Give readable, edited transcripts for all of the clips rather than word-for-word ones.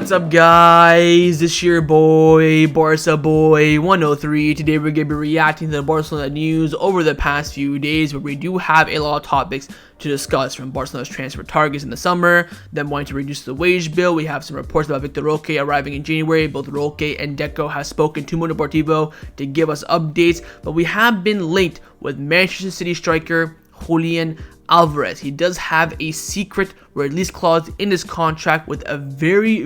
What's up, guys? It's your boy, Barca Boy 103. Today we're going to be reacting to the Barcelona news over the past few days, where we do have a lot of topics to discuss, from Barcelona's transfer targets in the summer, them wanting to reduce the wage bill. We have some reports about Vitor Roque arriving in January. Both Roque and Deco have spoken to Mundo Deportivo to give us updates, but we have been linked with Manchester City striker Julian Alvarez. He does have a secret release clause in his contract with a very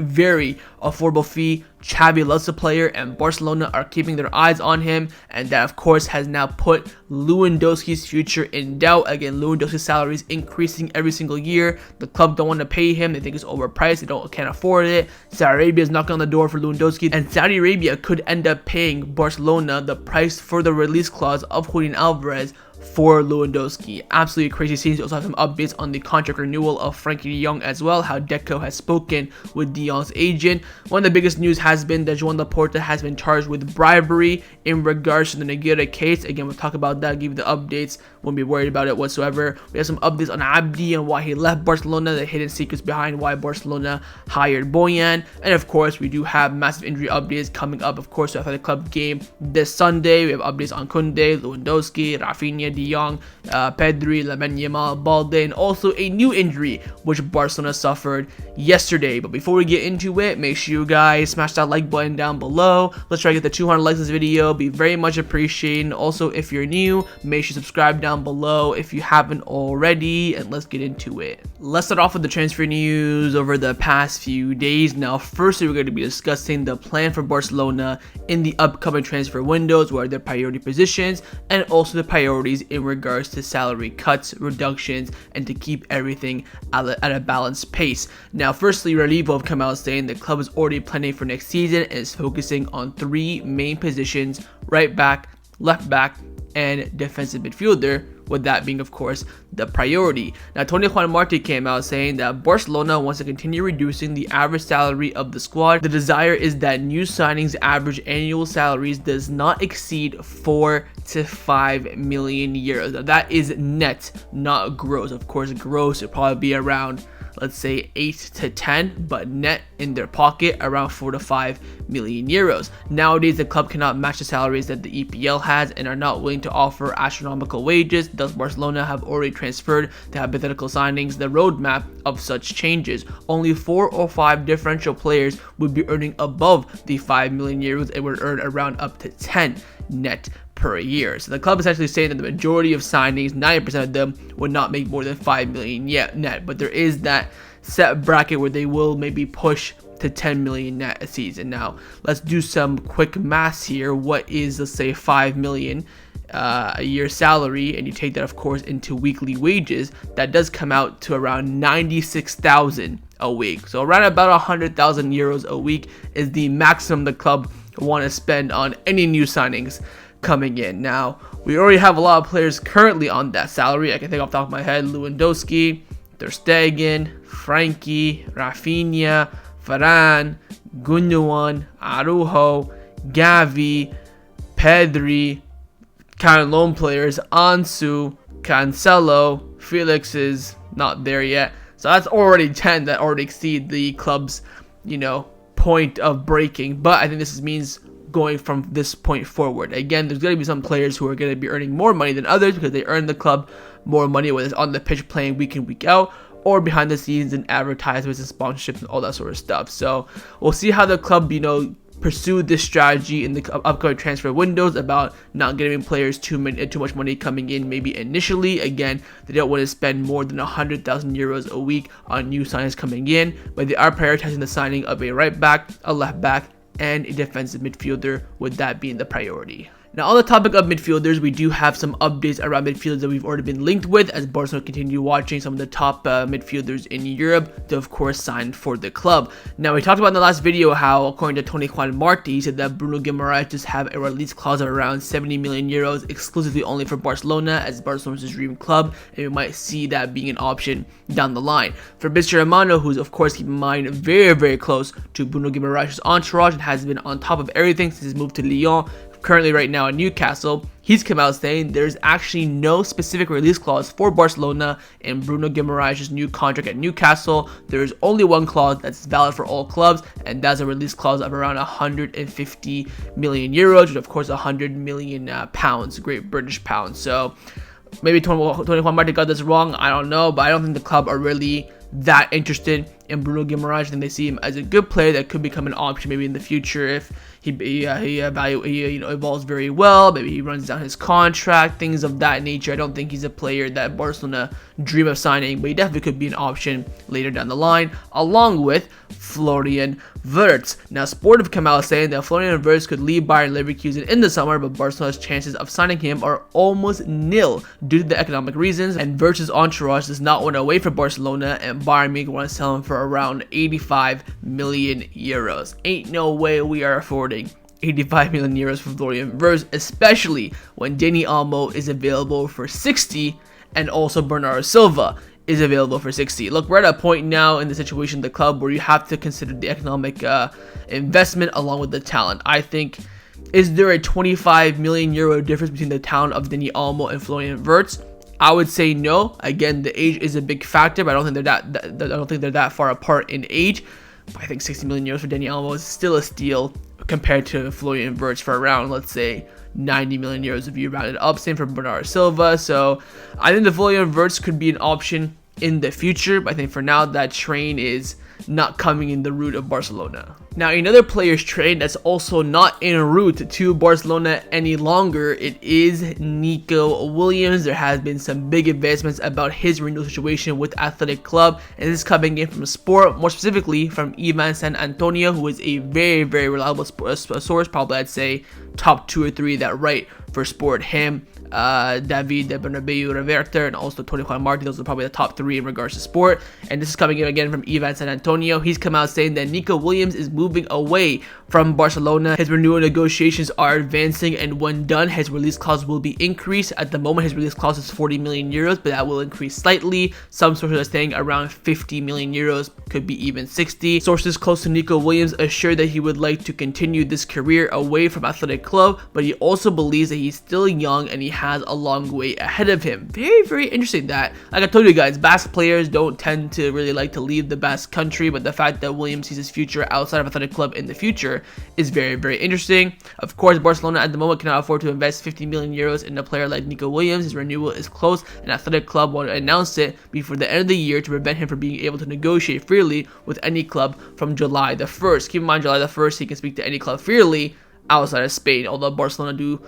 affordable fee. Xavi loves the player, and Barcelona are keeping their eyes on him, and that of course has now put Lewandowski's future in doubt. Again, Lewandowski's salary is increasing every single year. The club don't want to pay him. They think it's overpriced. They can't afford it. Saudi Arabia is knocking on the door for Lewandowski, and Saudi Arabia could end up paying Barcelona the price for the release clause of Julian Alvarez for Lewandowski. Absolutely crazy scenes. We also have some updates on the contract renewal of Frenkie de Jong as well, how Deco has spoken with de Jong's agent. One of the biggest news has been that Joan Laport has been charged with bribery in regards to the Negreira case. Again, we'll talk about that, give you the updates. Won't be worried about it whatsoever. We have some updates on Abde and why he left Barcelona, the hidden secrets behind why Barcelona hired Boyan, and of course we do have massive injury updates coming up, of course, after the club game this Sunday. We have updates on Koundé, Lewandowski, Rafinha, de Jong, Pedri, Lamine Yamal, Balde, and also a new injury which Barcelona suffered yesterday. But before we get into it, make sure you guys smash that like button down below. Let's try to get the 200 likes on this video. Be very much appreciated. Also, if you're new, make sure you subscribe down below if you haven't already, and let's get into it. Let's start off with the transfer news over the past few days. Now, firstly, we're going to be discussing the plan for Barcelona in the upcoming transfer windows, what are their priority positions, and also the priorities in regards to salary cuts, reductions, and to keep everything at a balanced pace. Now, firstly, Renewal have come out saying the club is already planning for next season and is focusing on three main positions: right back, left back, and defensive midfielder, with that being of course the priority. Now, Tony Juan Marti came out saying that Barcelona wants to continue reducing the average salary of the squad. The desire is that new signings average annual salaries does not exceed 4 to 5 million euros. Now, that is net, not gross. Of course, gross would probably be around, let's say, 8 to 10, but net in their pocket around 4 to 5 million euros. Nowadays, the club cannot match the salaries that the EPL has and are not willing to offer astronomical wages. Thus, Barcelona have already transferred to hypothetical signings the roadmap of such changes. Only 4 or 5 differential players would be earning above the 5 million euros and would earn around up to 10 net per year. So the club is essentially saying that the majority of signings, 90% of them, would not make more than 5 million yet net, but there is that set bracket where they will maybe push to 10 million net a season. Now, let's do some quick maths here. What is, let's say, 5 million a year salary, and you take that of course into weekly wages, that does come out to around 96,000 a week. So around about 100,000 euros a week is the maximum the club want to spend on any new signings coming in. Now, we already have a lot of players currently on that salary. I can think off the top of my head: Lewandowski, Ter Stegen, Frenkie, Rafinha, Varane, Gundogan, Araujo, Gavi, Pedri. Current loan players: Ansu, Cancelo, Felix is not there yet. So that's already 10 that already exceed the club's, point of breaking. But I think this means going from this point forward. Again, there's going to be some players who are going to be earning more money than others because they earn the club more money, whether it's on the pitch playing week in, week out, or behind the scenes in advertisements and sponsorships and all that sort of stuff. So we'll see how the club, pursue this strategy in the upcoming transfer windows about not getting players too much money coming in maybe initially. Again, they don't want to spend more than 100,000 euros a week on new signings coming in, but they are prioritizing the signing of a right back, a left back, and a defensive midfielder, with that being the priority. Now, on the topic of midfielders, we do have some updates around midfielders that we've already been linked with, as Barcelona continue watching some of the top midfielders in Europe to, of course, sign for the club. Now, we talked about in the last video how, according to Tony Juan Marti, he said that Bruno Guimarães just have a release clause of around 70 million euros exclusively only for Barcelona, as Barcelona's dream club, and we might see that being an option down the line. Fabrizio Romano, who's, of course, keep in mind, very close to Bruno Guimarães' entourage and has been on top of everything since his move to Lyon, currently right now at Newcastle. He's come out saying there's actually no specific release clause for Barcelona and Bruno Guimarães' new contract at Newcastle. There's only one clause that's valid for all clubs, and that's a release clause of around 150 million euros, which of course 100 million pounds, Great British pounds. So maybe Tony Juan Martin got this wrong, I don't know, but I don't think the club are really that interested in Bruno Guimarães. I think they see him as a good player that could become an option maybe in the future if he evolves very well. Maybe he runs down his contract, things of that nature. I don't think he's a player that Barcelona dream of signing, but he definitely could be an option later down the line, along with Florian Wirtz. Now, Sport have come out saying that Florian Wirtz could leave Bayern Leverkusen in the summer, but Barcelona's chances of signing him are almost nil due to the economic reasons, and Wirtz's entourage does not want to wait for Barcelona, and Bayern Munich want to sell him for around 85 million euros. Ain't no way we are affording 85 million euros for Florian Wirtz, especially when Dani Olmo is available for 60 and also Bernardo Silva is available for 60. Look, we're at a point now in the situation of the club where you have to consider the economic investment along with the talent. I think, is there a 25 million euro difference between the talent of Dani Olmo and Florian Wirtz? I would say no. Again, the age is a big factor, but I don't think they're that far apart in age. But I think 60 million euros for Dani Olmo is still a steal compared to Florian Wirtz for around, let's say, 90 million euros if you round it up. Same for Bernardo Silva. So I think the Florian Wirtz could be an option in the future, but I think for now that train is not coming in the route of Barcelona. Now, another player's train that's also not en route to Barcelona any longer, it is Nico Williams. There has been some big advancements about his renewal situation with Athletic Club, and this is coming in from Sport, more specifically from Ivan San Antonio, who is a very, very reliable source, probably I'd say top 2 or 3 that write for Sport. Him, David de Bernabeu Reverter, and also Tony Juan Martin. Those are probably the top 3 in regards to Sport. And this is coming in again from Ivan San Antonio. He's come out saying that Nico Williams is moving away from Barcelona. His renewal negotiations are advancing, and when done, his release clause will be increased. At the moment, his release clause is 40 million euros, but that will increase slightly. Some sources are saying around 50 million euros, could be even 60. Sources close to Nico Williams assure that he would like to continue this career away from Athletic Club, but he also believes that he's still young and he has a long way ahead of him. Very, very interesting that, like I told you guys, Basque players don't tend to really like to leave the Basque country, but the fact that Williams sees his future outside of Athletic Club in the future is very, very interesting. Of course, Barcelona at the moment cannot afford to invest 50 million euros in a player like Nico Williams. His renewal is close, and Athletic Club want to announce it before the end of the year to prevent him from being able to negotiate freely with any club from July the 1st. Keep in mind, July the 1st, he can speak to any club freely outside of Spain, although Barcelona do,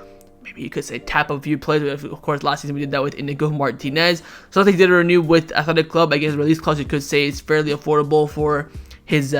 maybe you could say, tap a few players. Of course, last season we did that with Inigo Martinez. So I think he did a renew with Athletic Club. I guess release clause, you could say, is fairly affordable for his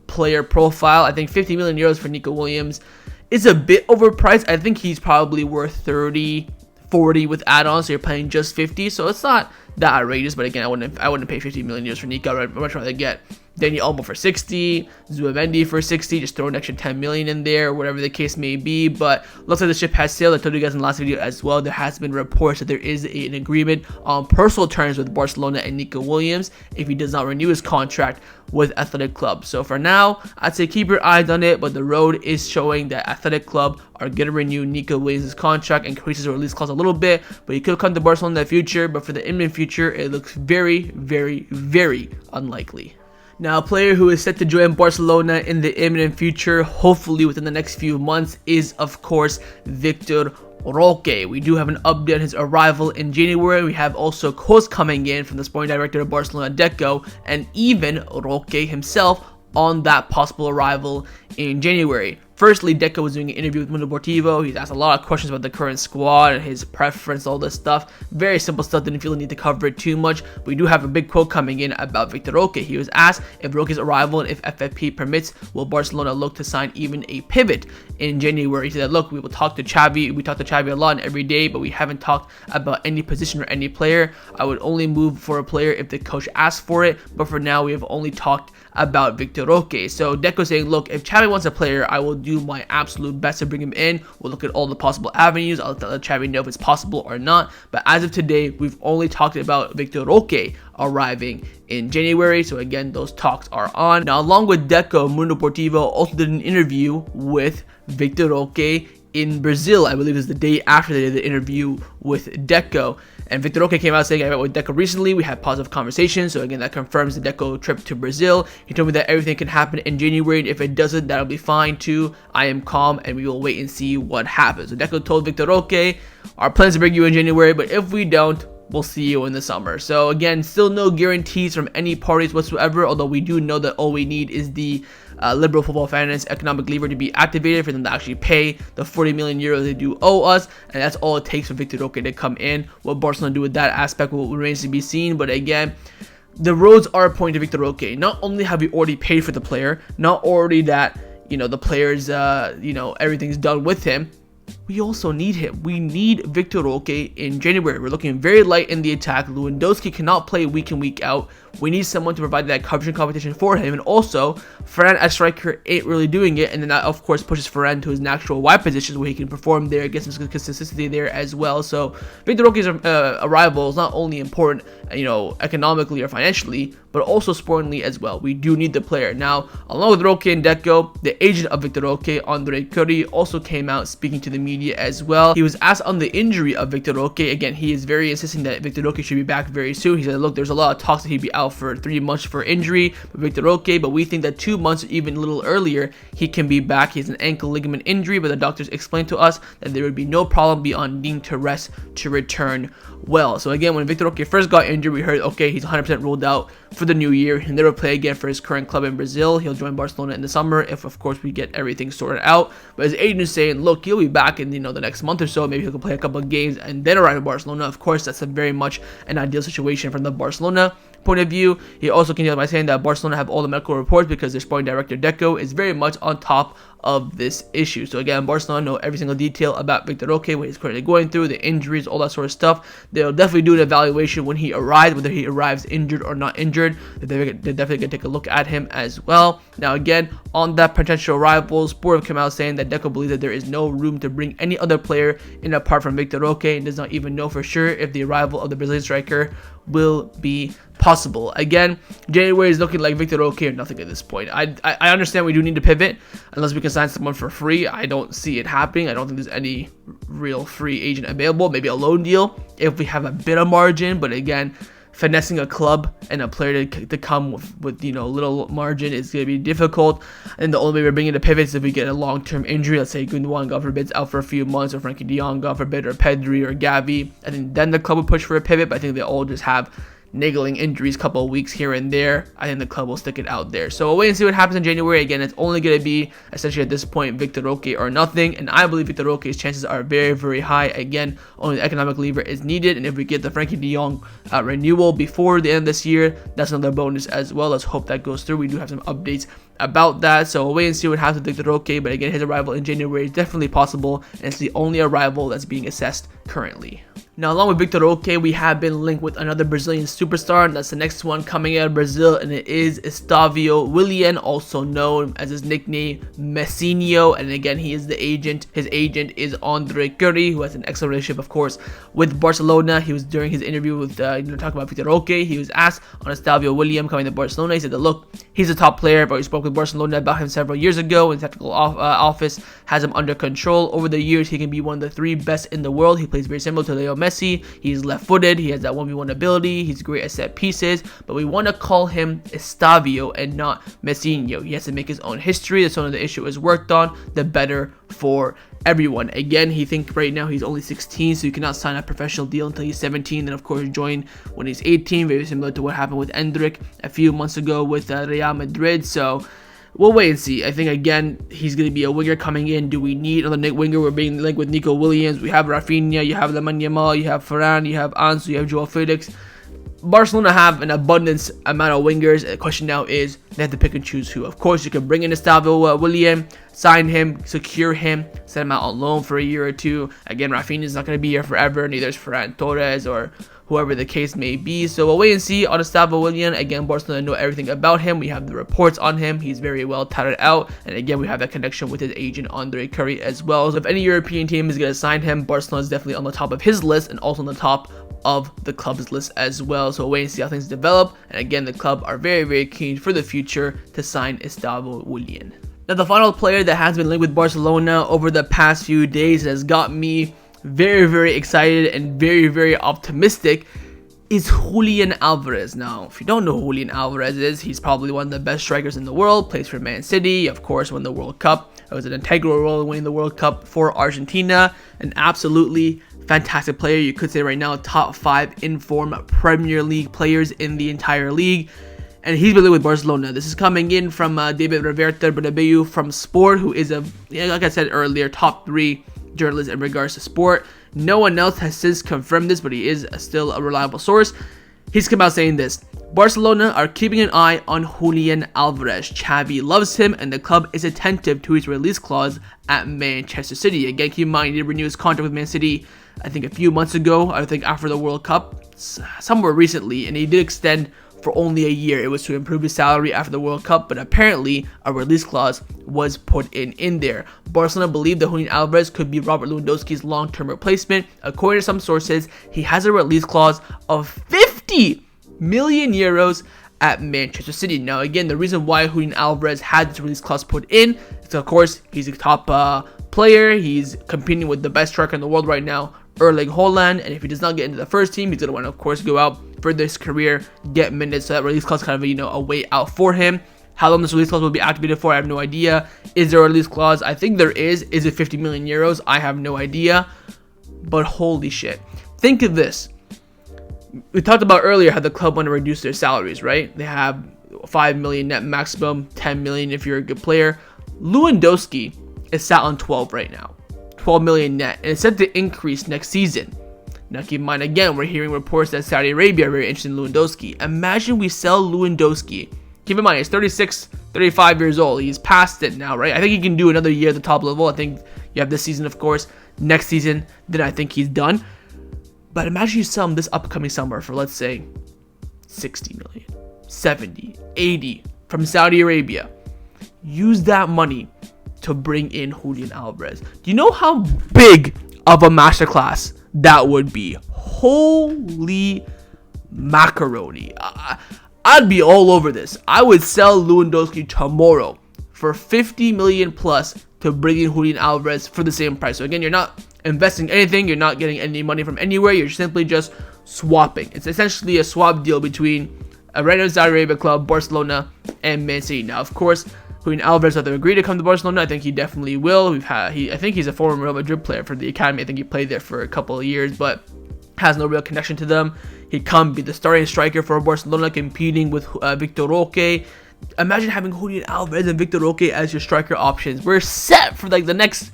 player profile. I think 50 million euros for Nico Williams is a bit overpriced. I think he's probably worth 30, 40 with add-ons, so you're paying just 50. So it's not that outrageous, but again, I wouldn't pay 50 million euros for Nico. I'd much rather get Dani Olmo for 60, Zubimendi for 60, just throw an extra 10 million in there, whatever the case may be. But looks like the ship has sailed. I told you guys in the last video as well, there has been reports that there is an agreement on personal terms with Barcelona and Nico Williams if he does not renew his contract with Athletic Club. So for now, I'd say keep your eyes on it, but the road is showing that Athletic Club are going to renew Nico Williams' contract, increases the release clause a little bit, but he could come to Barcelona in the future. But for the imminent future, it looks very, very, very unlikely. Now, a player who is set to join Barcelona in the imminent future, hopefully within the next few months, is of course Vitor Roque. We do have an update on his arrival in January. We have also quotes coming in from the sporting director of Barcelona, Deco, and even Roque himself on that possible arrival in January. Firstly, Deco was doing an interview with Mundo Deportivo. He's asked a lot of questions about the current squad and his preference, all this stuff. Very simple stuff, didn't feel the need to cover it too much. But we do have a big quote coming in about Vitor Roque. He was asked if Roque's arrival and if FFP permits, will Barcelona look to sign even a pivot in January? He said, look, we will talk to Xavi. We talk to Xavi a lot and every day, but we haven't talked about any position or any player. I would only move for a player if the coach asks for it, but for now, we have only talked about Vitor Roque. So Deco saying, look, if Xavi wants a player, I will do my absolute best to bring him in. We'll look at all the possible avenues. I'll let Xavi know if it's possible or not. But as of today, we've only talked about Vitor Roque arriving in January. So again, those talks are on. Now, along with Deco, Mundo Deportivo also did an interview with Vitor Roque in Brazil. I believe it was the day after they did the interview with Deco. And Vitor Roque came out saying, I met with Deco recently, we had positive conversations. So again, that confirms the Deco trip to Brazil. He told me that everything can happen in January, and if it doesn't, that'll be fine too. I am calm, and we will wait and see what happens. So Deco told Vitor Roque, our plans to bring you in January, but if we don't, we'll see you in the summer. So again, still no guarantees from any parties whatsoever, although we do know that all we need is the liberal football finance economic lever to be activated for them to actually pay the 40 million euros they do owe us, and that's all it takes for Vitor Roque to come in. What Barcelona do with that aspect will remains to be seen, but again, the roads are pointing to Vitor Roque. Not only have we already paid for the player, not already that, you know, the players, you know, everything's done with him, we also need him. We need Vitor Roque in January. We're looking very light in the attack. Lewandowski cannot play week in, week out. We need someone to provide that coverage and competition for him. And also, Frenkie as striker ain't really doing it. And then that, of course, pushes Frenkie to his natural wide positions where he can perform there, get some consistency there as well. So, Vitor Roque's arrival is not only important, you know, economically or financially, but also sportingly as well. We do need the player. Now, along with Roque and Deco, the agent of Vitor Roque, Andre Curry, also came out speaking to the media as well. He was asked on the injury of Vitor Roque. Again, he is very insisting that Vitor Roque should be back very soon. He said, look, there's a lot of talks that he'd be out for 3 months for injury for Vitor Roque, but we think that 2 months, even a little earlier, he can be back. He has an ankle ligament injury, but the doctors explained to us that there would be no problem beyond needing to rest to return well. So again, when Vitor Roque first got injured, we heard, okay, he's 100% ruled out for the new year. He'll never play again for his current club in Brazil. He'll join Barcelona in the summer if, of course, we get everything sorted out. But his agent is saying, look, he'll be back in, you know, the next month or so. Maybe he'll play a couple of games and then arrive in Barcelona. Of course, that's a very much an ideal situation from the Barcelona point of view. He also continued by saying that Barcelona have all the medical reports because their sporting director Deco is very much on top of this issue. So again, Barcelona know every single detail about Vitor Roque, what he's currently going through, the injuries, all that sort of stuff. They'll definitely do an evaluation when he arrives, whether he arrives injured or not injured. They're definitely going to take a look at him as well. Now again, on that potential arrival, Sport came out saying that Deco believes that there is no room to bring any other player in apart from Vitor Roque, and does not even know for sure if the arrival of the Brazilian striker will be possible. Again, January is looking like Vitor Roque or nothing at this point. I understand we do need to pivot unless we can sign someone for free. I don't see it happening. I don't think there's any real free agent available. Maybe a loan deal if we have a bit of margin, but again, finessing a club and a player to come with you know, little margin is going to be difficult. And the only way we're bringing the pivot is if we get a long-term injury. Let's say Guimarães, God forbid, is out for a few months, or Frenkie de Jong, God forbid, or Pedri or Gavi. I think then the club will push for a pivot, but I think they all just have niggling injuries, couple of weeks here and there. I think the club will stick it out there. So we'll wait and see what happens in January. Again, it's only going to be essentially at this point Vitor Roque or nothing, and I believe Vitor Roque's chances are very, very high. Again, only the economic lever is needed, and if we get the Frenkie de Jong renewal before the end of this year, that's another bonus as well. Let's hope that goes through. We do have some updates about that, so we'll wait and see what happens with Vitor Roque. But again, his arrival in January is definitely possible, and it's the only arrival that's being assessed currently. Now, along with Vitor Roque, we have been linked with another Brazilian superstar, and that's the next one coming out of Brazil, and it is Estevão Willian, also known as his nickname Messinho. And again, he is the agent. His agent is Andre Curry, who has an excellent relationship, of course, with Barcelona. He was during his interview with talking about Vitor Roque. He was asked on Estevão Willian coming to Barcelona. He said that, look, he's a top player, but we spoke with Barcelona about him several years ago, and the technical office has him under control. Over the years, he can be one of the 3 best in the world. He plays very similar to Leo Messi. He's left-footed. He has that 1v1 ability. He's great at set pieces, but we want to call him Estevão and not Messinho. He has to make his own history. The sooner the issue is worked on, the better for everyone. Again, he thinks right now he's only 16, so you cannot sign a professional deal until he's 17, then of course join when he's 18, very similar to what happened with Endrick a few months ago with Real Madrid. So we'll wait and see. I think, again, he's going to be a winger coming in. Do we need another winger? We're being linked with Nico Williams. We have Rafinha, you have Lamine Yamal, you have Florian, you have Ansu, you have Joao Felix. Barcelona have an abundance amount of wingers. The question now is they have to pick and choose who. Of course, you can bring in Estevão Willian, sign him, secure him, send him out on loan for a year or two. Again, Rafinha is not going to be here forever. Neither is Ferran Torres or whoever the case may be. So we'll wait and see on Estevão Willian. Again, Barcelona know everything about him. We have the reports on him. He's very well touted out. And again, we have that connection with his agent, Andre Curry, as well. So if any European team is going to sign him, Barcelona is definitely on the top of his list and also on the top of the club's list as well. So we'll wait and see how things develop. And again, the club are very, very keen for the future to sign Estevão Willian. Now, the final player that has been linked with Barcelona over the past few days has got me very, very excited and very, very optimistic is Julian Alvarez. Now, if you don't know who Julian Alvarez is, he's probably one of the best strikers in the world, plays for Man City, of course, won the World Cup. It was an integral role in winning the World Cup for Argentina. An absolutely fantastic player. You could say right now, top 5 in-form Premier League players in the entire league. And he's been with Barcelona. This is coming in from David Bernabeu from Sport, who is like I said earlier, top 3 journalist in regards to sport. No one else has since confirmed this, but he is still a reliable source. He's come out saying this: Barcelona are keeping an eye on Julian Alvarez. Xavi loves him, and the club is attentive to his release clause at Manchester City. Again, keep in mind, he did renew his contract with Man City, I think a few months ago, I think after the World Cup, somewhere recently, and he did extend for only a year. It was to improve his salary after the World Cup, but apparently a release clause was put in there. Barcelona believe that Julian Alvarez could be Robert Lewandowski's long-term replacement. According to some sources, he has a release clause of 50 million euros at Manchester City. Now, again, the reason why Julian Alvarez had this release clause put in is, of course, he's a top player. He's competing with the best striker in the world right now, Erling Haaland, and if he does not get into the first team, he's going to want to, of course, go out for this career, get minutes, so that release clause kind of, a way out for him. How long this release clause will be activated for, I have no idea. Is there a release clause? I think there is. Is it 50 million euros? I have no idea. But holy shit. Think of this. We talked about earlier how the club want to reduce their salaries, right? They have 5 million net maximum, 10 million if you're a good player. Lewandowski is sat on 12 right now. 12 million net, and it's set to increase next season. Now, keep in mind, again, we're hearing reports that Saudi Arabia are very interested in Lewandowski. Imagine we sell Lewandowski. Keep in mind, he's 36, 35 years old. He's past it now, right? I think he can do another year at the top level. I think you have this season, of course. Next season, then I think he's done. But imagine you sell him this upcoming summer for, let's say, 60 million, 70, 80 from Saudi Arabia. Use that money to bring in Julian Alvarez. Do you know how big of a masterclass that would be? Holy macaroni. I'd be all over this. I would sell Lewandowski tomorrow for 50 million plus to bring in Julian Alvarez for the same price. So again, you're not investing anything. You're not getting any money from anywhere. You're simply just swapping. It's essentially a swap deal between a random Saudi Arabia club, Barcelona, and Man City. Now, of course, Julian Alvarez either agree to come to Barcelona. I think he definitely will. I think he's a former Real Madrid player for the academy. I think he played there for a couple of years, but has no real connection to them. He'd come be the starting striker for Barcelona, competing with Vitor Roque. Imagine having Julian Alvarez and Vitor Roque as your striker options. We're set for like the next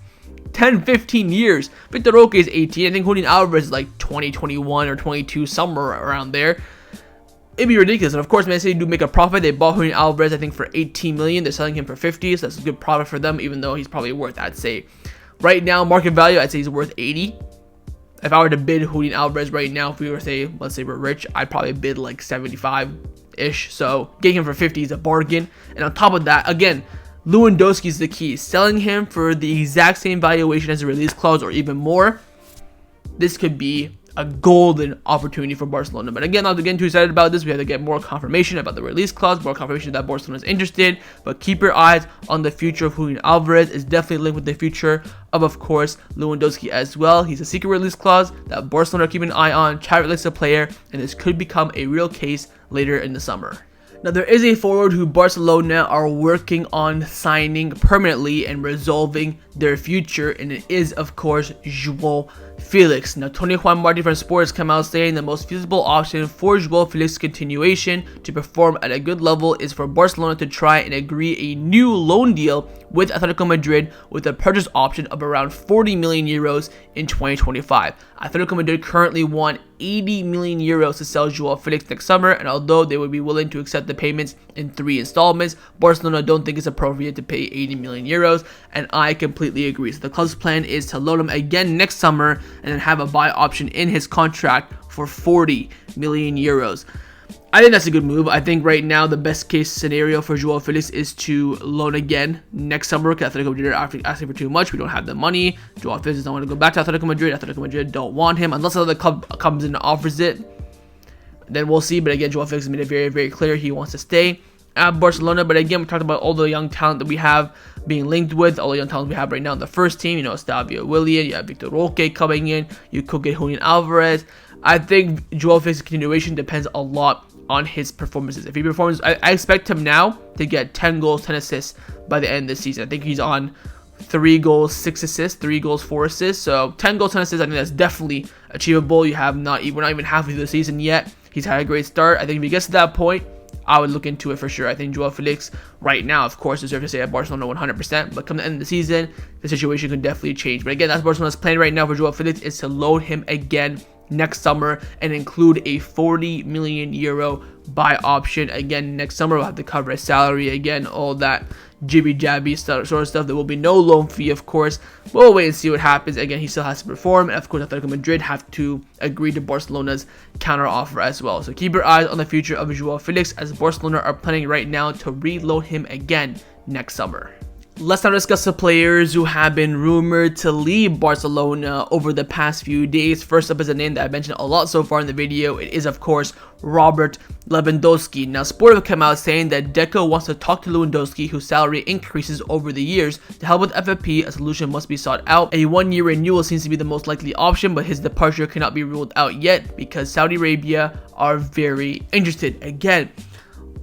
10, 15 years. Vitor Roque is 18. I think Julian Alvarez is like 20, 21, or 22, somewhere around there. It'd be ridiculous. And of course, Man City do make a profit. They bought Julian Alvarez, I think, for 18 million. They're selling him for 50, so that's a good profit for them, even though he's probably worth, I'd say, right now, market value, I'd say he's worth 80. If I were to bid Julian Alvarez right now, if we were to say, let's say we're rich, I'd probably bid like 75-ish. So getting him for 50 is a bargain. And on top of that, again, Lewandowski is the key. Selling him for the exact same valuation as a release clause or even more, this could be a golden opportunity for Barcelona. But again, not to get too excited about this. We have to get more confirmation about the release clause, more confirmation that Barcelona is interested. But keep your eyes on the future of Julian Alvarez. It's definitely linked with the future of course, Lewandowski as well. He's a secret release clause that Barcelona are keeping an eye on. Xavi likes the player, and this could become a real case later in the summer. Now, there is a forward who Barcelona are working on signing permanently and resolving their future, and it is, of course, Joao Felix. Now, Tony Juan Martin from Sports come out saying the most feasible option for Joao Felix's continuation to perform at a good level is for Barcelona to try and agree a new loan deal with Atletico Madrid with a purchase option of around 40 million euros in 2025. Atletico Madrid currently want 80 million euros to sell Joao Felix next summer, and although they would be willing to accept the payments in 3 installments, Barcelona don't think it's appropriate to pay 80 million euros, and I completely agree. So the club's plan is to loan him again next summer and then have a buy option in his contract for 40 million euros. I think that's a good move. I think right now the best case scenario for Joao Felix is to loan again next summer, because Atletico Madrid are asking for too much. We don't have the money. Joao Felix doesn't want to go back to Atletico Madrid. Atletico Madrid don't want him unless another club comes in and offers it. Then we'll see. But again, Joao Felix has made it very, very clear he wants to stay at Barcelona. But again, we talked about all the young talent that we have. being linked with. All the young talents we have right now in the first team, Estevão Willian, you have Vitor Roque coming in, you could get Julian Alvarez. I think Joao Felix's continuation depends a lot on his performances. If he performs, I expect him now to get 10 goals, 10 assists by the end of the season. I think he's on 3 goals, 6 assists, 3 goals, 4 assists. So 10 goals, 10 assists, I think that's definitely achievable. We're not even halfway through the season yet. He's had a great start. I think if he gets to that point, I would look into it for sure. I think Joao Felix right now, of course, deserves to stay at Barcelona 100%. But come the end of the season, the situation could definitely change. But again, that's Barcelona's plan right now for Joao Felix, is to loan him again next summer and include a 40 million euro buy option. Again, next summer we'll have to cover his salary again, all that jibby-jabby sort of stuff. There will be no loan fee, of course. We'll wait and see what happens. Again, he still has to perform, and of course Atletico Madrid have to agree to Barcelona's counter offer as well. So keep your eyes on the future of Joao Felix, as Barcelona are planning right now to reload him again next summer. Let's now discuss the players who have been rumored to leave Barcelona over the past few days. First up is a name that I mentioned a lot so far in the video. It is, of course, Robert Lewandowski. Now, Sport have come out saying that Deco wants to talk to Lewandowski, whose salary increases over the years. To help with FFP, a solution must be sought out. A 1-year renewal seems to be the most likely option, but his departure cannot be ruled out yet because Saudi Arabia are very interested. Again,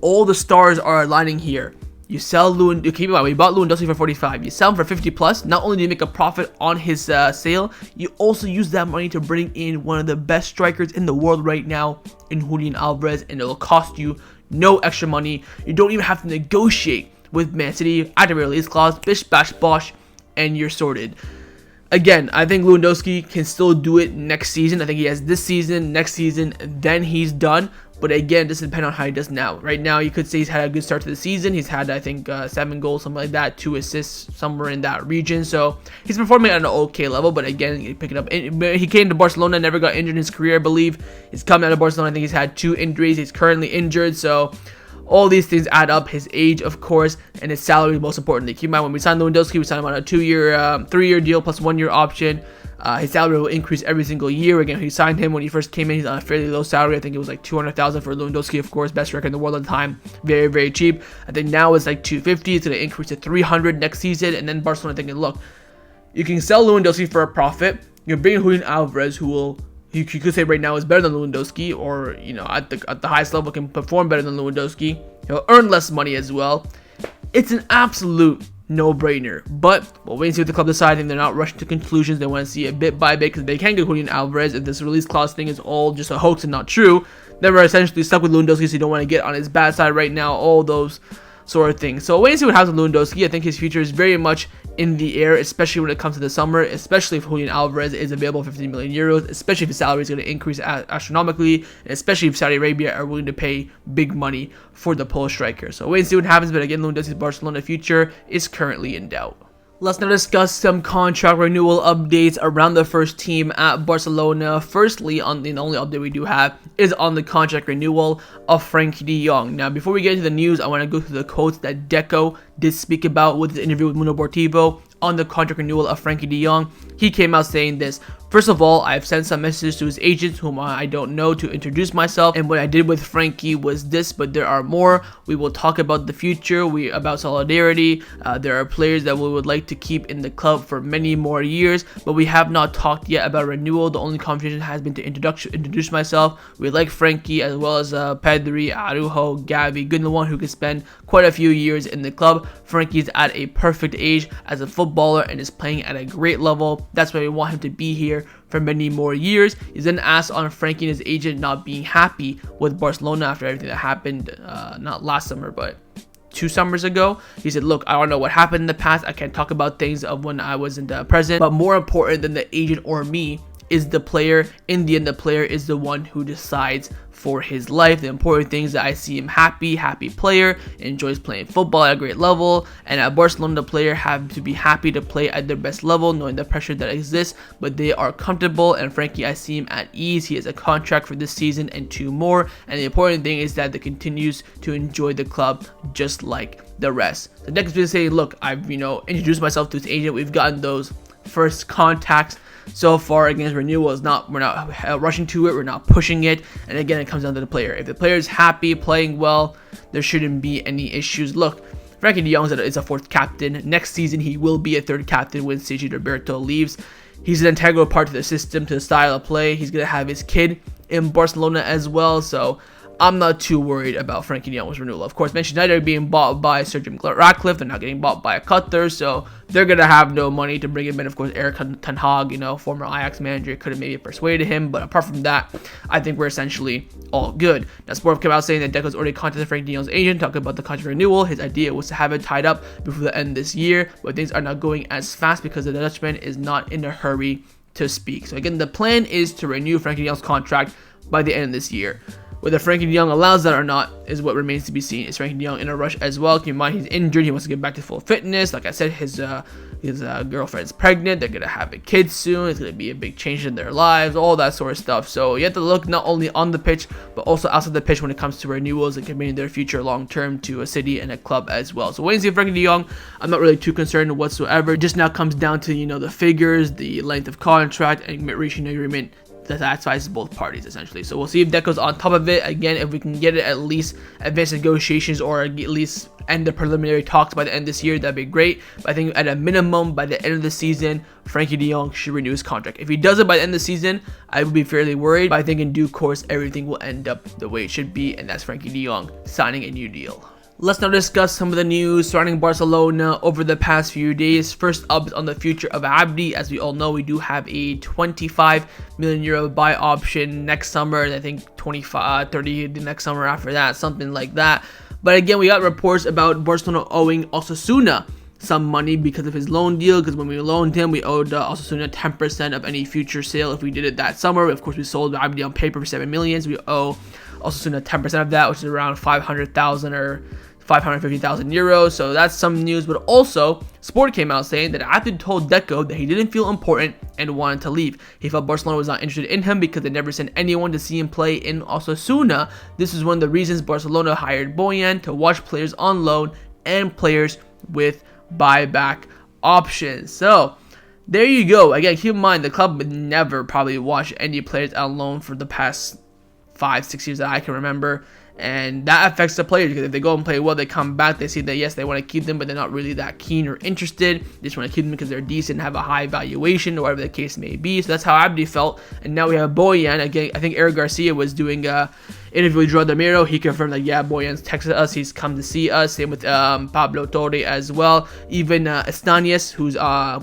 all the stars are aligning here. You sell Lewandowski, keep in mind, we bought Lewandowski for 45. You sell him for 50 plus. Not only do you make a profit on his sale, you also use that money to bring in one of the best strikers in the world right now in Julian Alvarez, and it will cost you no extra money. You don't even have to negotiate with Man City. Add a release clause, bish bash bosh, and you're sorted. Again, I think Lewandowski can still do it next season. I think he has this season, next season, then he's done. But again, this depends on how he does now. Right now, you could say he's had a good start to the season. He's had, I think, 7 goals, something like that, 2 assists, somewhere in that region. So he's performing at an okay level. But again, you pick it up. He came to Barcelona, never got injured in his career, I believe. He's come out of Barcelona. I think he's had 2 injuries. He's currently injured. So all these things add up. His age, of course, and his salary, most importantly. Keep in mind, when we signed Lewandowski, we signed him on a 3-year deal plus 1-year option. His salary will increase every single year. Again, he signed him when he first came in. He's on a fairly low salary. I think it was like 200,000 for Lewandowski, of course, best record in the world at the time. Very, very cheap. I think now it's like 250. It's going to increase to 300 next season. And then Barcelona thinking, look, you can sell Lewandowski for a profit. You're bringing Julian Alvarez, who will, you could say right now is better than Lewandowski, or at the highest level can perform better than Lewandowski. He'll earn less money as well. It's an absolute no-brainer, but we'll wait and see what the club decide. I think they're not rushing to conclusions. They want to see it bit by bit, because they can get Julian Alvarez. If this release clause thing is all just a hoax and not true, then we're essentially stuck with Lewandowski, so you don't want to get on his bad side right now, all those sort of things. So wait and see what happens with Lewandowski. I think his future is very much in the air, especially when it comes to the summer, especially if Julian Alvarez is available for 15 million euros, especially if his salary is going to increase astronomically, and especially if Saudi Arabia are willing to pay big money for the Polish striker. So wait and see what happens, but again, Lewandowski's Barcelona future is currently in doubt. Let's now discuss some contract renewal updates around the first team at Barcelona. Firstly, the only update we do have is on the contract renewal of Frenkie de Jong. Now, before we get into the news, I want to go through the quotes that Deco did speak about with the interview with Mundo Deportivo on the contract renewal of Frenkie de Jong. He came out saying this: "First of all, I've sent some messages to his agents, whom I don't know, to introduce myself, and what I did with Frenkie was this, but there are more. We will talk about the future, about solidarity. There are players that we would like to keep in the club for many more years, but we have not talked yet about renewal. The only conversation has been to introduce myself. We like Frenkie, as well as Pedri, Araujo, Gavi, Gundogan, who could spend quite a few years in the club. Frankie's at a perfect age as a footballer and is playing at a great level. That's why we want him to be here for many more years." He's then asked on Frenkie and his agent not being happy with Barcelona after everything that happened, not last summer, but 2 summers ago. He said, "Look, I don't know what happened in the past. I can't talk about things of when I wasn't present, but more important than the agent or me is the player. In the end, the player is the one who decides for his life. The important thing is that I see him happy player, enjoys playing football at a great level, and at Barcelona, the player have to be happy to play at their best level, knowing the pressure that exists, but they are comfortable. And Frenkie, I see him at ease. He has a contract for this season and 2 more, and the important thing is that he continues to enjoy the club just like the rest." The next been saying, "Look, I've introduced myself to his agent. We've gotten those first contacts so far against renewal. We're not rushing to it. We're not pushing it. And again, it comes down to the player. If the player is happy, playing well, there shouldn't be any issues. Look, Frenkie de Jong is a fourth captain. Next season, he will be a third captain when Sergi Roberto leaves. He's an integral part to the system, to the style of play. He's going to have his kid in Barcelona as well, so I'm not too worried about Frenkie de Jong's renewal. Of course, Manchester United are being bought by Sir Jim Ratcliffe. They're not getting bought by a Qatar, so they're going to have no money to bring him in. Of course, Erik ten Hag, former Ajax manager, could have maybe persuaded him. But apart from that, I think we're essentially all good. Now, Sport came out saying that Deco's already contacted Frenkie de Jong's agent, talking about the contract renewal. His idea was to have it tied up before the end of this year, but things are not going as fast because the Dutchman is not in a hurry to speak. So again, the plan is to renew Frenkie de Jong's contract by the end of this year. Whether Frenkie de Jong allows that or not is what remains to be seen. Is Frenkie de Jong in a rush as well? Keep in mind, he's injured. He wants to get back to full fitness. Like I said, his girlfriend's pregnant. They're going to have a kid soon. It's going to be a big change in their lives, all that sort of stuff. So you have to look not only on the pitch, but also outside the pitch when it comes to renewals and committing their future long-term to a city and a club as well. So wait and see Frenkie de Jong. I'm not really too concerned whatsoever. It just now comes down to, the figures, the length of contract, and reaching an agreement that satisfies both parties, essentially. So we'll see if Deco's on top of it. Again, if we can get it at least advanced negotiations or at least end the preliminary talks by the end of this year, that'd be great. But I think at a minimum, by the end of the season, Frenkie de Jong should renew his contract. If he does it by the end of the season, I would be fairly worried. But I think in due course, everything will end up the way it should be, and that's Frenkie de Jong signing a new deal. Let's now discuss some of the news surrounding Barcelona over the past few days. First up is on the future of Abde. As we all know, we do have a 25 million euro buy option next summer, and I think 30 the next summer after that, something like that. But again, we got reports about Barcelona owing Osasuna some money because of his loan deal, because when we loaned him, we owed Osasuna 10% of any future sale if we did it that summer. Of course, we sold Abde on paper for 7 million, so we owe Osasuna 10% of that, which is around 500,000 or 550,000 euros. So that's some news. But also, Sport came out saying that Abde told Deco that he didn't feel important and wanted to leave. He felt Barcelona was not interested in him because they never sent anyone to see him play in Osasuna. This is one of the reasons Barcelona hired Boyan to watch players on loan and players with buyback options. So there you go. Again, keep in mind, the club would never probably watch any players on loan for the past 5-6 years that I can remember, and that affects the players, because if they go and play well, they come back, they see that yes, they want to keep them, but they're not really that keen or interested. They just want to keep them because they're decent, have a high valuation, or whatever the case may be. So that's how Abde felt. And now we have Boyan. Again, I think Eric Garcia was doing interview with Joao Demiro. He confirmed that yeah, Boyan's texted us, he's come to see us. Same with Pablo Torre as well. Even Estanias, who's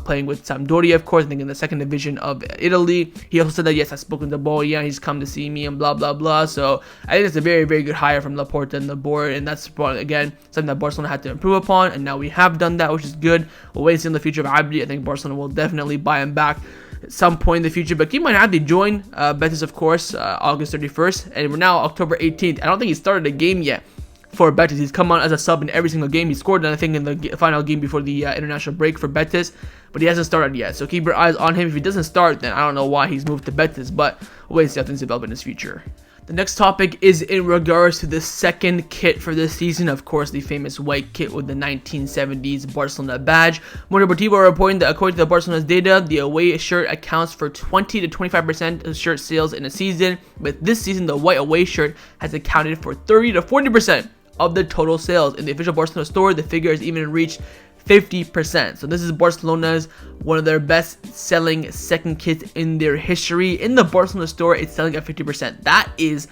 playing with Sampdoria, of course, I think in the second division of Italy. He also said that yes, I've spoken to Boyan, he's come to see me, and blah blah blah. So I think it's a very, very good hire from Laporta and the board, and that's again something that Barcelona had to improve upon, and now we have done that, which is good. We'll wait and see in the future of Abde. I think Barcelona will definitely buy him back at some point in the future. But keep in mind, Abde joined Betis, of course, August 31st, and we're now October 18th. I don't think he started a game yet for Betis. He's come on as a sub in every single game. He scored, I think, in the final game before the international break for Betis, but he hasn't started yet. So keep your eyes on him. If he doesn't start, then I don't know why he's moved to Betis, but we'll wait and see how things develop in his future. The next topic is in regards to the second kit for this season. Of course, the famous white kit with the 1970s Barcelona badge. Mundo Deportivo are reporting that according to Barcelona's data, the away shirt accounts for 20 to 25% of shirt sales in a season. But this season, the white away shirt has accounted for 30 to 40% of the total sales. In the official Barcelona store, the figure has even reached 50%. So this is Barcelona's one of their best selling second kits in their history. In the Barcelona store, it's selling at 50%. That is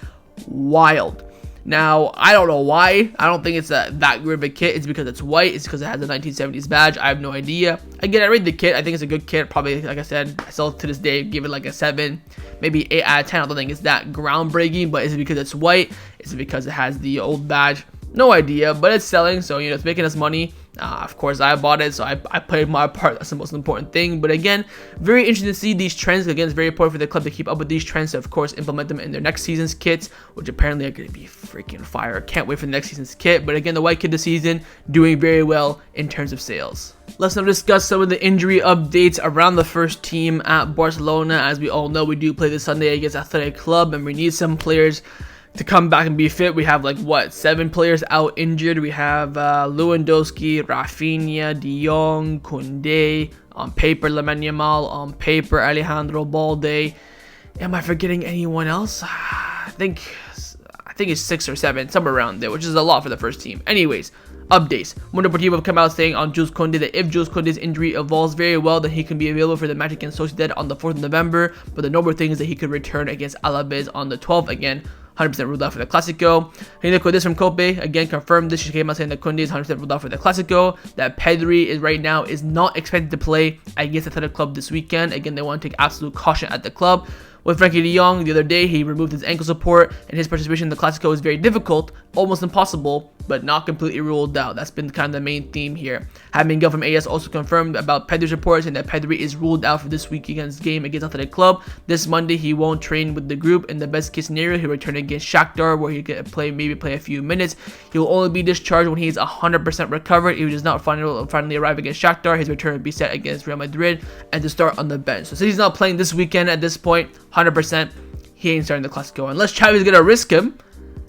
wild. Now, I don't know why. I don't think it's that great of a kit. It's because it's white. It's because it has a 1970s badge. I have no idea. Again, I rate the kit. I think it's a good kit. Probably, like I said, I still to this day give it like a 7, maybe 8 out of 10. I don't think it's that groundbreaking, but is it because it's white? Is it because it has the old badge? No idea, but it's selling, so it's making us money. Of course, I bought it, so I played my part. That's the most important thing. But again, very interesting to see these trends. Again, it's very important for the club to keep up with these trends, to of course implement them in their next season's kits, which apparently are going to be freaking fire. Can't wait for the next season's kit. But again, the white kit this season doing very well in terms of sales. Let's now discuss some of the injury updates around the first team at Barcelona. As we all know, we do play this Sunday against Athletic Club, and we need some players to come back and be fit. We have 7 players out injured. We have Lewandowski, Rafinha, De Jong, Koundé, on paper Lamine Yamal, on paper Alejandro Balde. Am I forgetting anyone else? I think think it's 6 or 7, somewhere around there, which is a lot for the first team. Anyways, updates. Mundo Deportivo have come out saying on Jules Koundé that if Jules Koundé's injury evolves very well, then he can be available for the match against Sociedad on the 4th of November. But the noble thing is that he could return against Alaves on the 12th again. 100% ruled out for the Clásico. Nico Williams from Cope again confirmed this. She came out saying that Koundé is 100% ruled out for the Clásico. That Pedri is right now is not expected to play against Athletic Club this weekend. Again, they want to take absolute caution at the club. With Frenkie de Jong, the other day, he removed his ankle support, and his participation in the Clásico is very difficult, almost impossible, but not completely ruled out. That's been kind of the main theme here. Miguel from AS also confirmed about Pedri's reports, and that Pedri is ruled out for this weekend's game against Athletic Club. This Monday, he won't train with the group. In the best case scenario, he'll return against Shakhtar, where he could maybe play a few minutes. He will only be discharged when he is 100% recovered. If he does not finally arrive against Shakhtar, his return will be set against Real Madrid and to start on the bench. So since he's not playing this weekend at this point, 100%, he ain't starting the Clásico. Unless Xavi's gonna risk him,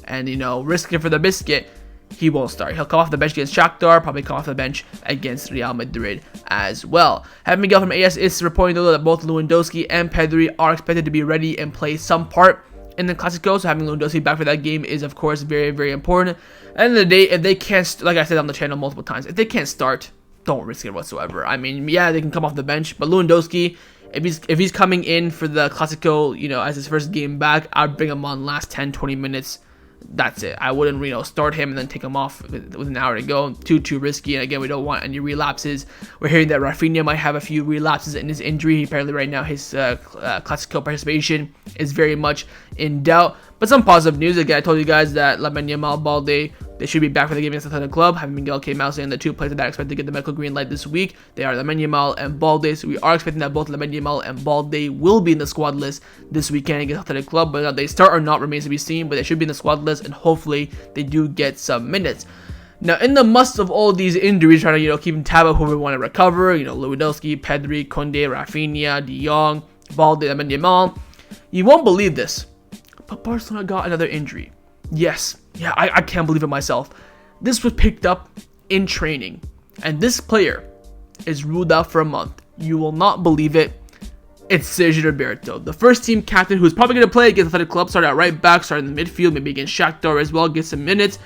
and risk him for the biscuit, he won't start. He'll come off the bench against Shakhtar, probably come off the bench against Real Madrid as well. Miguel from AS is reporting though that both Lewandowski and Pedri are expected to be ready and play some part in the Clásico, so having Lewandowski back for that game is of course very, very important. At the end of the day, if they can't, like I said on the channel multiple times, if they can't start, don't risk it whatsoever. I mean, yeah, they can come off the bench, but Lewandowski, if he's coming in for the Clásico, as his first game back, I'd bring him on last 10-20 minutes. That's it. I wouldn't, start him and then take him off with an hour to go. Too risky. And again, we don't want any relapses. We're hearing that Rafinha might have a few relapses in his injury. Apparently, right now his Clásico participation is very much in doubt. But some positive news. Again, I told you guys that Lamine Yamal, Balde, they should be back for the game against Athletic Club. Miguel came out saying the two players that are expected to get the medical green light this week, they are Lamine Yamal and Balde. So we are expecting that both Lamine Yamal and Balde will be in the squad list this weekend against Athletic Club. Whether they start or not remains to be seen, but they should be in the squad list, and hopefully they do get some minutes. Now, in the midst of all these injuries, trying to keep tab of who we want to recover, Lewandowski, Pedri, Koundé, Rafinha, De Jong, Balde, Lamine Yamal, you won't believe this, but Barcelona got another injury. Yes, yeah, I can't believe it myself. This was picked up in training, and this player is ruled out for a month. You will not believe it. It's Sergio Roberto, the first team captain, who's probably going to play against Athletic Club, start at right back, start in the midfield, maybe against Shakhtar as well, get some minutes.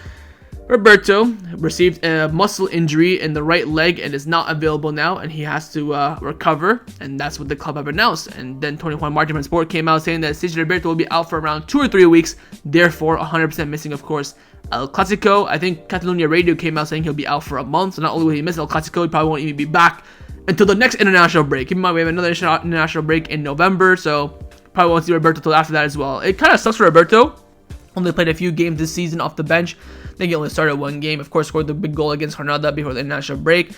Roberto received a muscle injury in the right leg and is not available now, and he has to recover, and that's what the club have announced. And then 21 Martin from Sport came out saying that Sergio Roberto will be out for around 2 or 3 weeks, therefore 100% missing, of course, El Clásico. I think Catalonia Radio came out saying he'll be out for a month, so not only will he miss El Clásico, he probably won't even be back until the next international break. Keep in mind, we have another international break in November, so probably won't see Roberto until after that as well. It kind of sucks for Roberto. Only played a few games this season off the bench. I think he only started 1 game. Of course, scored the big goal against Granada before the international break.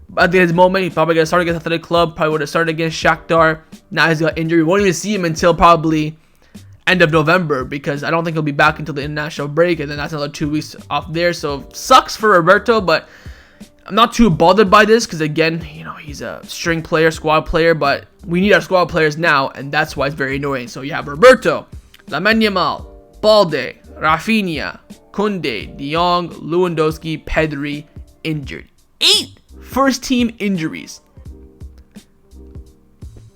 But at this moment, he's probably going to start against Athletic Club. Probably would have started against Shakhtar. Now he's got injury. We won't even see him until probably end of November, because I don't think he'll be back until the international break. And then that's another 2 weeks off there. So sucks for Roberto, but I'm not too bothered by this because, again, he's a string player, squad player. But we need our squad players now, and that's why it's very annoying. So you have Roberto, Lamine Yamal, Balde, Rafinha, Koundé, De Jong, Lewandowski, Pedri injured. 8 first-team injuries.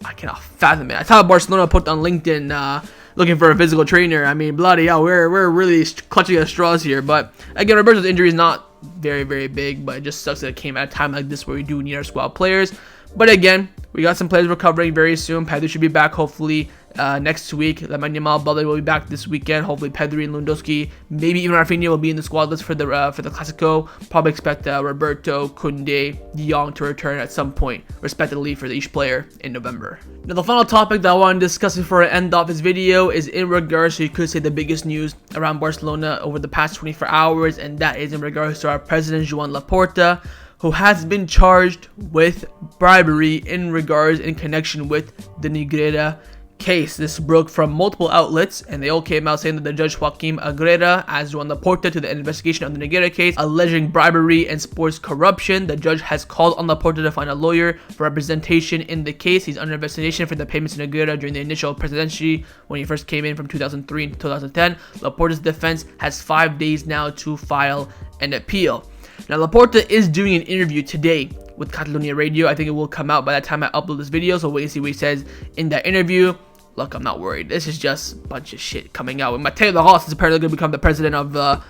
I cannot fathom it. I thought Barcelona put on LinkedIn looking for a physical trainer. I mean, bloody hell, we're really clutching at straws here. But again, Roberto's injury is not very, very big, but it just sucks that it came at a time like this where we do need our squad players. But again, we got some players recovering very soon. Pedri should be back hopefully next week. Lamine Yamal, Balde will be back this weekend. Hopefully Pedri and Lewandowski, maybe even Rafinha will be in the squad list for the Clásico. Probably expect Roberto, Koundé, De Jong to return at some point, respectively, for each player in November. Now, the final topic that I want to discuss before I end off this video is in regards to, you could say, the biggest news around Barcelona over the past 24 hours, and that is in regards to our president, Joan Laport, who has been charged with bribery in connection with the Negreira case. This broke from multiple outlets, and they all came out saying that the judge Joaquim Negreira has Joan Laporta to the investigation of the Negreira case, alleging bribery and sports corruption. The judge has called on Laporta to find a lawyer for representation in the case. He's under investigation for the payments to Negreira during the initial presidency when he first came in from 2003 to 2010. Laporta's defense has 5 days now to file an appeal. Now, Laporta is doing an interview today with Catalonia Radio. I think it will come out by the time I upload this video, so wait and see what he says in that interview. look, I'm not worried. This is just a bunch of shit coming out. Mateo Lahoz is apparently going to become the president of the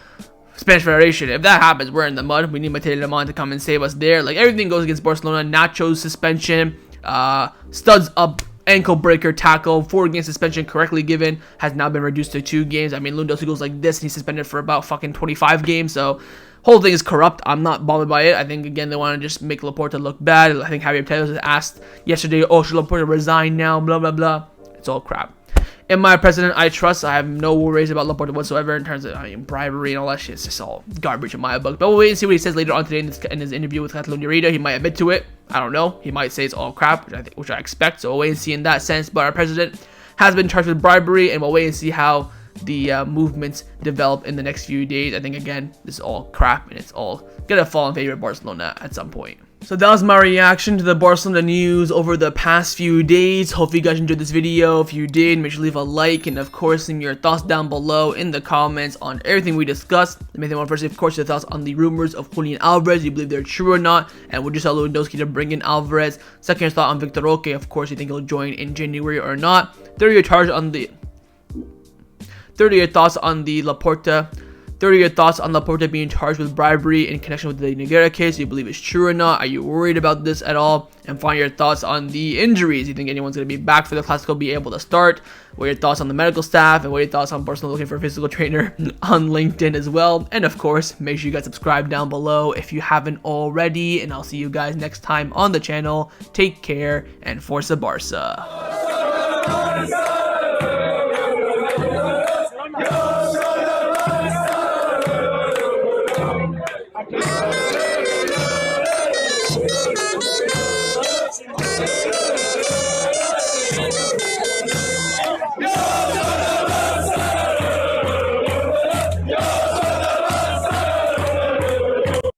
Spanish Federation. If that happens, we're in the mud. We need Mateo Lahoz to come and save us there. Like, everything goes against Barcelona. Nacho's suspension, studs up, ankle breaker tackle, 4-game suspension correctly given, has now been reduced to 2 games. I mean, Lewandowski goes like this and he's suspended for about fucking 25 games. So whole thing is corrupt. I'm not bothered by it. I think, again, they want to just make Laporta look bad. I think Javier Tebas asked yesterday, oh, should Laporta resign now, blah blah blah. It's all crap. In my president, I trust. I have no worries about Laporta whatsoever in terms of, I mean, bribery and all that shit. It's just all garbage in my book. But we'll wait and see what he says later on today in his interview with Catalunya Radio. He might admit to it. I don't know. He might say it's all crap, which I expect. So we'll wait and see in that sense. But our president has been charged with bribery, and we'll wait and see how the movements develop in the next few days. I think, again, this is all crap, and it's all gonna fall in favor of Barcelona at some point. So that was my reaction to the Barcelona news over the past few days. Hope you guys enjoyed this video. If you did, make sure to leave a like, and of course, leave your thoughts down below in the comments on everything we discussed. The main thing, first, of course, your thoughts on the rumors of Julian Alvarez. You believe they're true or not, and would you tell Lewandowski to bring in Alvarez? Second, your thought on Vitor Roque. Of course, you think he'll join in January or not. Third, your thoughts on the Laporta. 30, your thoughts on Laporta being charged with bribery in connection with the Negreira case. Do you believe it's true or not? Are you worried about this at all? And finally, your thoughts on the injuries. Do you think anyone's going to be back for the Clásico, be able to start? What are your thoughts on the medical staff? And what are your thoughts on Barcelona looking for a physical trainer on LinkedIn as well? And of course, make sure you guys subscribe down below if you haven't already. And I'll see you guys next time on the channel. Take care and Forza Barca.